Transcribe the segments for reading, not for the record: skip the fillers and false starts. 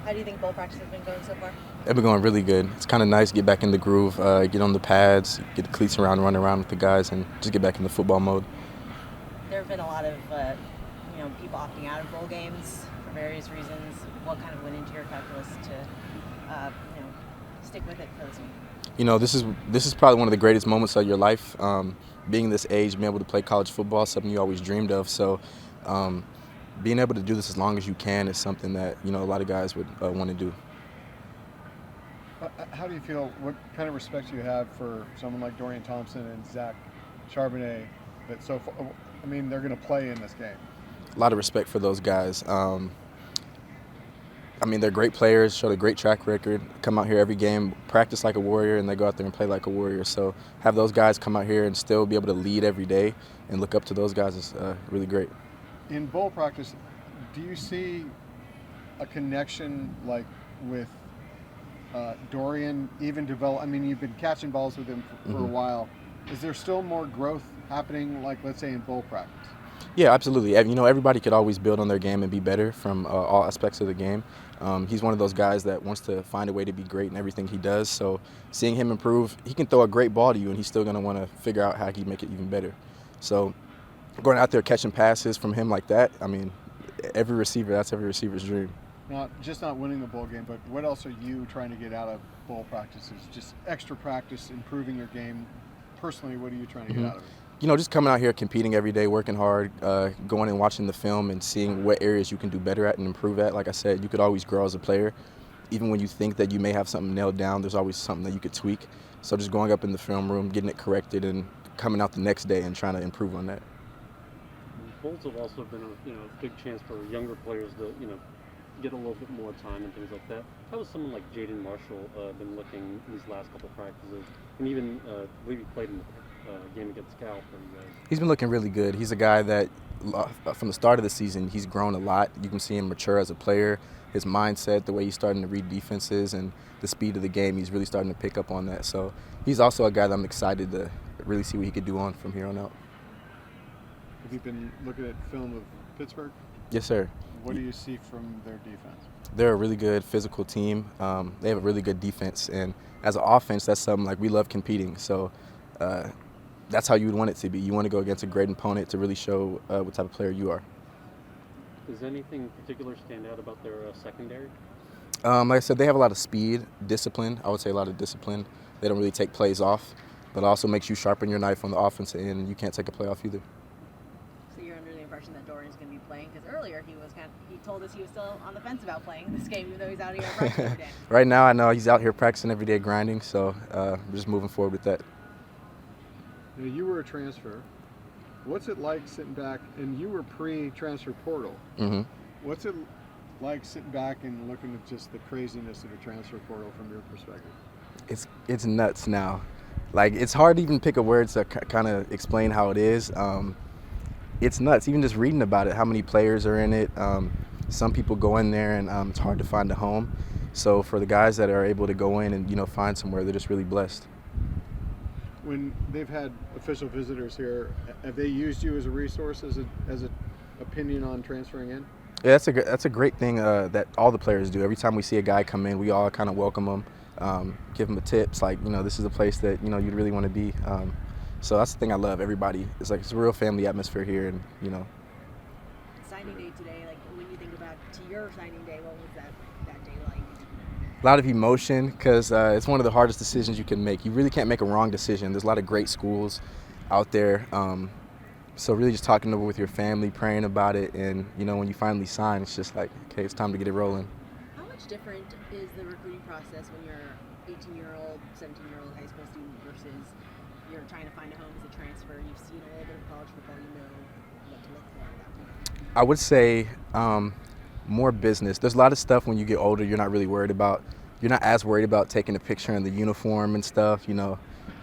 How do you think bowl practice has been going so far? It's been going really good. It's kind of nice to get back in the groove, get on the pads, get the cleats around, run around with the guys, and just get back in the football mode. There have been a lot of people opting out of bowl games for various reasons. What kind of went into your calculus to stick with it for this one? This is probably one of the greatest moments of your life. Being this age, being able to play college football, something you always dreamed of. So, being able to do this as long as you can is something that a lot of guys would want to do. How do you feel? What kind of respect do you have for someone like Dorian Thompson and Zach Charbonnet? That so far, I mean, they're going to play in this game. A lot of respect for those guys. They're great players, showed a great track record, come out here every game, practice like a warrior, and they go out there and play like a warrior. So have those guys come out here and still be able to lead every day and look up to those guys is really great. In bowl practice, do you see a connection like with Dorian even develop? I mean, you've been catching balls with him for a while. Is there still more growth happening, like let's say in bowl practice? Yeah, absolutely. Everybody could always build on their game and be better from all aspects of the game. He's one of those guys that wants to find a way to be great in everything he does. So seeing him improve, he can throw a great ball to you, and he's still going to want to figure out how he can make it even better. So going out there catching passes from him like that, that's every receiver's dream. Not winning the bowl game, but what else are you trying to get out of bowl practices? Just extra practice, improving your game. Personally, what are you trying to get out of it? Just coming out here, competing every day, working hard, going and watching the film and seeing what areas you can do better at and improve at. Like I said, you could always grow as a player. Even when you think that you may have something nailed down, there's always something that you could tweak. So just going up in the film room, getting it corrected, and coming out the next day and trying to improve on that. Bowls have also been a big chance for younger players to get a little bit more time and things like that. How has someone like Jaden Marshall been looking in these last couple of practices, and even I believe he played in the game against Cal for you guys? He's been looking really good. He's a guy that from the start of the season, he's grown a lot. You can see him mature as a player. His mindset, the way he's starting to read defenses, and the speed of the game, he's really starting to pick up on that. So he's also a guy that I'm excited to really see what he could do on from here on out. Have you been looking at film of Pittsburgh? Yes, sir. What do you see from their defense? They're a really good physical team. They have a really good defense, and as an offense, that's something like we love competing. So that's how you would want it to be. You want to go against a great opponent to really show what type of player you are. Does anything particular stand out about their secondary? Like I said, they have a lot of speed, discipline. I would say a lot of discipline. They don't really take plays off, but it also makes you sharpen your knife on the offensive end, and you can't take a play off either. So you're under the impression that Dorian's going to be playing? Because earlier he told us he was still on the fence about playing this game, even though he's out here practicing every day. Right now, I know he's out here practicing every day, grinding, so we're just moving forward with that. You were a transfer. What's it like sitting back, and you were pre-transfer portal. What's it like sitting back and looking at just the craziness of the transfer portal from your perspective? It's nuts now. Like, it's hard to even pick a word to kind of explain how it is. It's nuts, even just reading about it, how many players are in it. Some people go in there and it's hard to find a home. So for the guys that are able to go in and find somewhere, they're just really blessed. When they've had official visitors here, have they used you as a resource, as an opinion on transferring in? Yeah, that's a great thing that all the players do. Every time we see a guy come in, we all kind of welcome him, give him a tips, like, this is a place that, you'd really want to be. So that's the thing I love. Everybody, it's a real family atmosphere here, and Signing day today, like when you think about to your signing day, what was that day like? A lot of emotion, because it's one of the hardest decisions you can make. You really can't make a wrong decision. There's a lot of great schools out there. So really just talking over with your family, praying about it, and when you finally sign, it's just like, okay, it's time to get it rolling. How much different is the recruiting process when you're 18-year-old, 17-year-old high school student versus you're trying to find a home as a transfer? You've seen a little bit of college football, you know what to look for at that point. I would say more business. There's a lot of stuff when you get older you're not really worried about. You're not as worried about taking a picture in the uniform and stuff. You're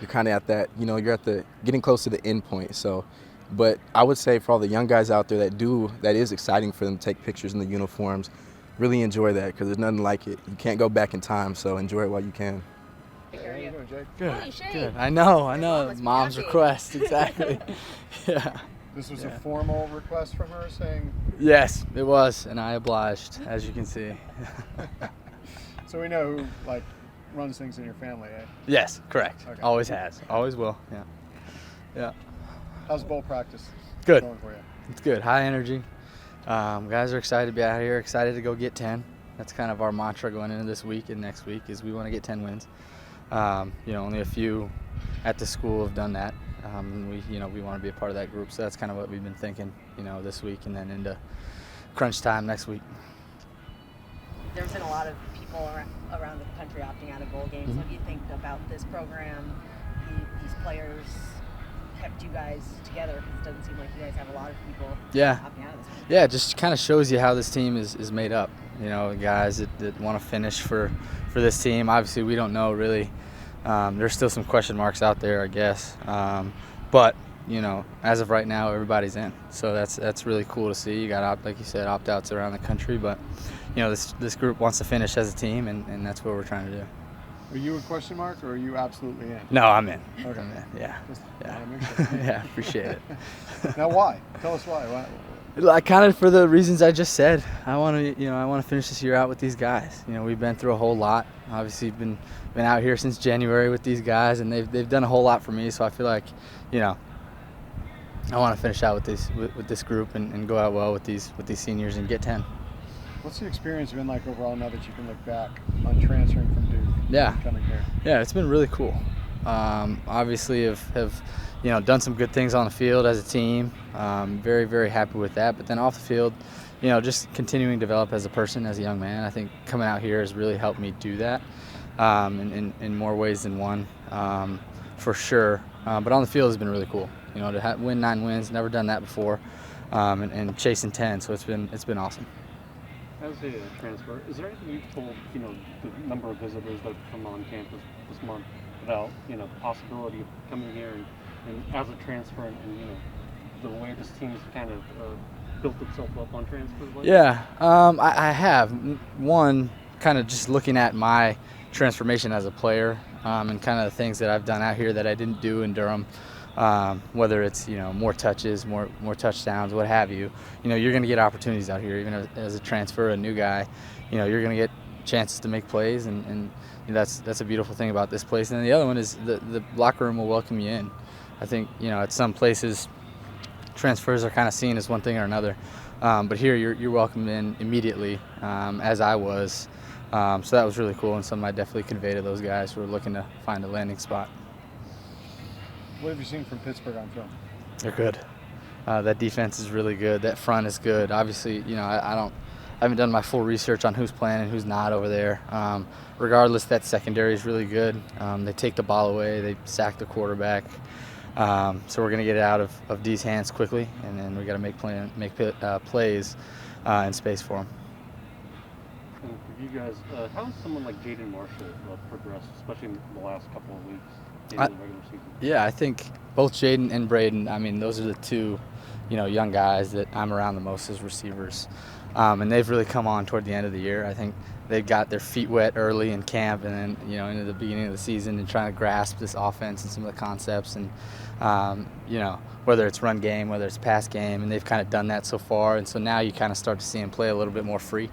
kind of at that. You're at the getting close to the end point. So, but I would say for all the young guys out there that is exciting for them to take pictures in the uniforms. Really enjoy that, because there's nothing like it. You can't go back in time, so enjoy it while you can. How are you? Jake? Good. Holy shit. Good. I know. Your mom must be Mom's happy. request, exactly. Yeah. This was Yeah. a formal request from her saying, Yes, it was, and I obliged, as you can see. so we know who like runs things in your family, eh? Yes, correct. Okay. Always has. Always will. Yeah. Yeah. How's bowl practice Good. going for you? It's good. High energy. Guys are excited to be out here, excited to go get 10. That's kind of our mantra going into this week and next week is we want to get 10 wins. Only a few at the school have done that. And we want to be a part of that group. So that's kind of what we've been thinking, this week and then into crunch time next week. There's been a lot of people around the country opting out of bowl games. What do you think about this program? These players kept you guys together because it doesn't seem like you guys have a lot of people opting out of this one. Yeah, it just kind of shows you how this team is made up. Guys that want to finish for this team. Obviously, we don't know really. There's still some question marks out there, I guess. But as of right now, everybody's in. So that's really cool to see. You got, like you said, opt-outs around the country. But, this group wants to finish as a team, and that's what we're trying to do. Are you a question mark or are you absolutely in? No, I'm in. Okay. I'm in. Yeah. Just Yeah. wanna make sure. Yeah, appreciate it. Now why? Tell us why. Like kind of for the reasons I just said. I want to finish this year out with these guys. We've been through a whole lot. Obviously, been out here since January with these guys, and they've done a whole lot for me. So I feel like, I want to finish out with this group and go out well with these seniors and get 10. What's the experience been like overall now that you can look back on transferring from Duke and coming here? Yeah, it's been really cool. Obviously, have done some good things on the field as a team. Very, very happy with that. But then off the field, just continuing to develop as a person, as a young man. I think coming out here has really helped me do that in more ways than one, for sure. But on the field has been really cool. To win 9 wins, never done that before, and chasing 10. So it's been awesome. As a transfer, is there anything you've told, the number of visitors that come on campus this month about, the possibility of coming here and as a transfer and the way this team's kind of built itself up on transfers? Yeah, I have. One, kind of just looking at my transformation as a player and kind of the things that I've done out here that I didn't do in Durham. Whether it's more touches, more touchdowns, what have you. You're going to get opportunities out here, even as a transfer, a new guy. You're going to get chances to make plays, and that's a beautiful thing about this place. And then the other one is the locker room will welcome you in. I think at some places transfers are kind of seen as one thing or another, but here you're welcomed in immediately, as I was. So that was really cool and something I definitely convey to those guys who are looking to find a landing spot. What have you seen from Pittsburgh on film? They're good. That defense is really good. That front is good. Obviously, I haven't done my full research on who's playing and who's not over there. Regardless, that secondary is really good. They take the ball away. They sack the quarterback. So we're going to get it out of D's hands quickly, and then we got to make plays in space for them. And for you guys, how has someone like Jaden Marshall progressed, especially in the last couple of weeks in the regular season? Yeah, I think both Jaden and Braden, those are the two, young guys that I'm around the most as receivers. And they've really come on toward the end of the year. I think they've got their feet wet early in camp and then, into the beginning of the season and trying to grasp this offense and some of the concepts and, whether it's run game, whether it's pass game, and they've kind of done that so far. And so now you kind of start to see them play a little bit more free.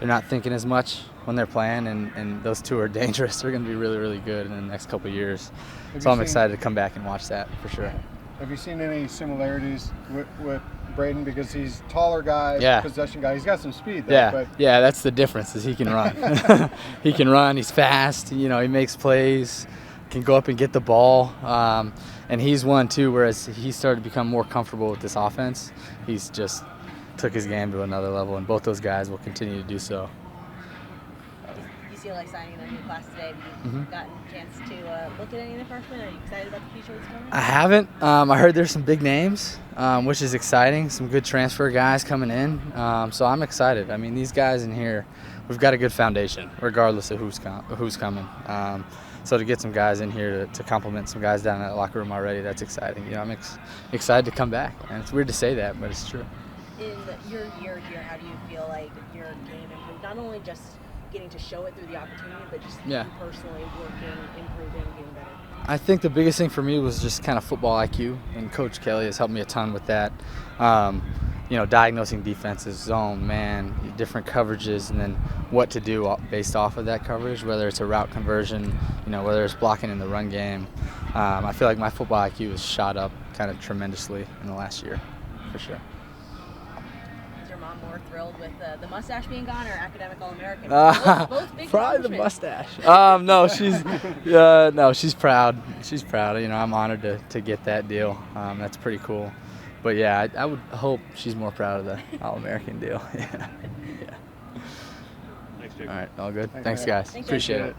They're not thinking as much when they're playing, and those two are dangerous. They're going to be really, really good in the next couple of years. So I'm excited to come back and watch that for sure. Have you seen any similarities with Braden, because he's a taller guy, possession guy? He's got some speed, though. Yeah, that's the difference, is he can run. He can run. He's fast. He makes plays, can go up and get the ball. And he's one, too, whereas he started to become more comfortable with this offense. He's just took his game to another level, and both those guys will continue to do so. UCLA signing a new class today. Have you gotten a chance to look at any of the freshmen? Are you excited about the future that's coming? I haven't. I heard there's some big names, which is exciting. Some good transfer guys coming in. So I'm excited. These guys in here, we've got a good foundation, regardless of who's coming. So to get some guys in here to complement some guys down in that locker room already, that's exciting. I'm excited to come back. And it's weird to say that, but it's true. In your year here, how do you feel like your game improved? Not only just getting to show it through the opportunity, but just Yeah. you personally working, improving, getting better? I think the biggest thing for me was just kind of football IQ, and Coach Kelly has helped me a ton with that. Diagnosing defenses, zone, man, different coverages, and then what to do based off of that coverage, whether it's a route conversion, whether it's blocking in the run game. I feel like my football IQ has shot up kind of tremendously in the last year, for sure. Is your mom more thrilled with the mustache being gone or academic All-American? Both big Probably the accomplishments. mustache. She's proud. She's proud. I'm honored to get that deal. That's pretty cool. But yeah, I would hope she's more proud of the All-American deal. Yeah. Thanks, Jake. All right, all good. Thanks, Thanks man. guys. Thanks, Jake. Appreciate it.